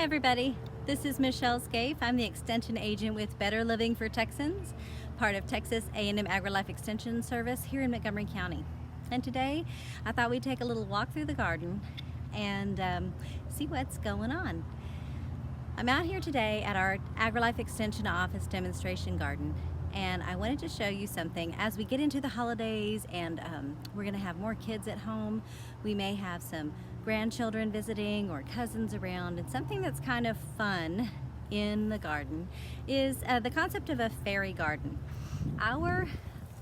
everybody, this is Michelle Scaife. I'm the Extension Agent with Better Living for Texans, part of Texas A&M AgriLife Extension Service here in Montgomery County. And today I thought we'd take a little walk through the garden and see what's going on. I'm out here today at our AgriLife Extension Office demonstration garden, and I wanted to show you something. As we get into the holidays and we're going to have more kids at home, we may have some grandchildren visiting or cousins around, and something that's kind of fun in the garden is the concept of a fairy garden. Our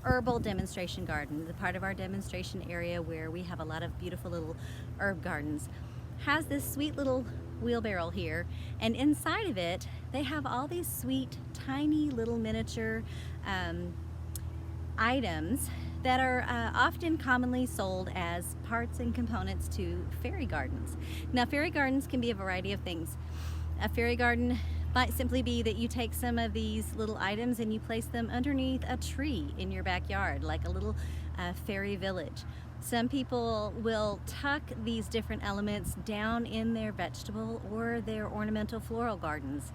herbal demonstration garden, the part of our demonstration area where we have a lot of beautiful little herb gardens, has this sweet little wheelbarrow here, and inside of it they have all these sweet tiny little miniature items that are often commonly sold as parts and components to fairy gardens. Now, fairy gardens can be a variety of things. A fairy garden might simply be that you take some of these little items and you place them underneath a tree in your backyard, like a little fairy village. Some people will tuck these different elements down in their vegetable or their ornamental floral gardens.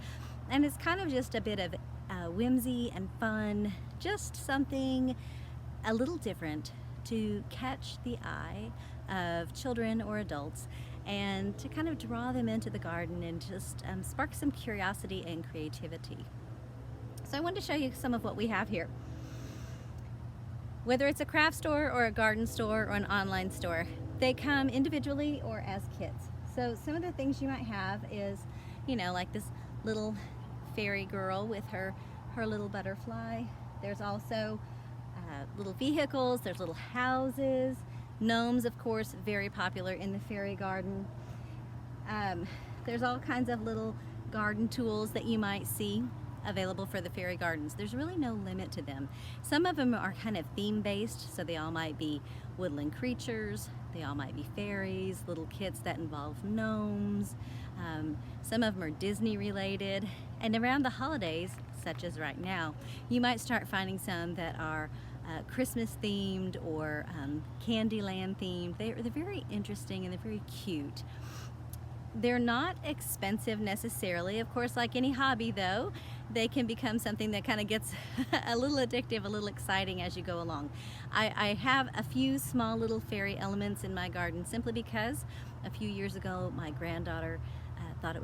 And it's kind of just a bit of whimsy and fun, just something a little different to catch the eye of children or adults and to kind of draw them into the garden and just spark some curiosity and creativity. So I wanted to show you some of what we have here. Whether it's a craft store or a garden store or an online store, they come individually or as kits. So some of the things you might have is, like this little fairy girl with her little butterfly. There's also little vehicles, there's little houses, gnomes, of course, very popular in the fairy garden. There's all kinds of little garden tools that you might see available for the fairy gardens. There's really no limit to them. Some of them are kind of theme-based, so they all might be woodland creatures, they all might be fairies, little kits that involve gnomes. Some of them are Disney related, and around the holidays, such as right now, you might start finding some that are Christmas themed or Candyland themed. They're very interesting and they're very cute. They're not expensive necessarily. Of course, like any hobby though, they can become something that kind of gets a little addictive, a little exciting as you go along. I have a few small little fairy elements in my garden simply because a few years ago my granddaughter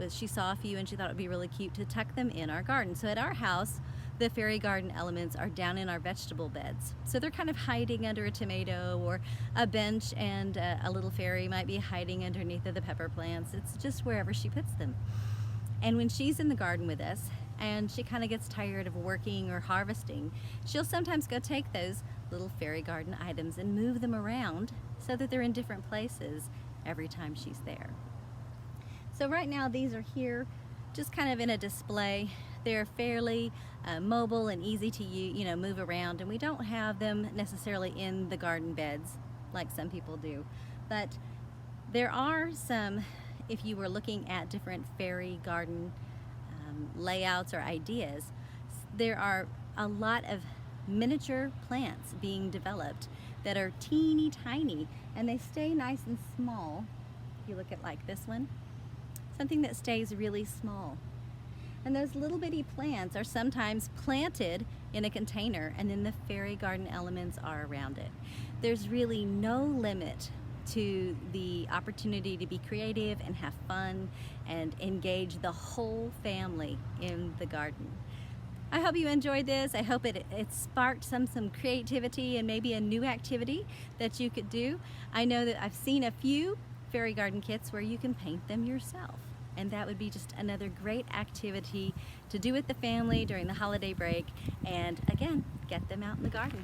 she saw a few and she thought it would be really cute to tuck them in our garden. So at our house, the fairy garden elements are down in our vegetable beds. So they're kind of hiding under a tomato or a bench, and a little fairy might be hiding underneath of the pepper plants. It's just wherever she puts them. And when she's in the garden with us and she kind of gets tired of working or harvesting, she'll sometimes go take those little fairy garden items and move them around so that they're in different places every time she's there. So right now these are here just kind of in a display. They're fairly mobile and easy to move around, and we don't have them necessarily in the garden beds like some people do. But there are some, if you were looking at different fairy garden layouts or ideas, there are a lot of miniature plants being developed that are teeny tiny, and they stay nice and small. If you look at like this one, something that stays really small. And those little bitty plants are sometimes planted in a container, and then the fairy garden elements are around it. There's really no limit to the opportunity to be creative and have fun and engage the whole family in the garden. I hope you enjoyed this. I hope it sparked some creativity and maybe a new activity that you could do. I know that I've seen a few fairy garden kits where you can paint them yourself, and that would be just another great activity to do with the family during the holiday break, and again, get them out in the garden.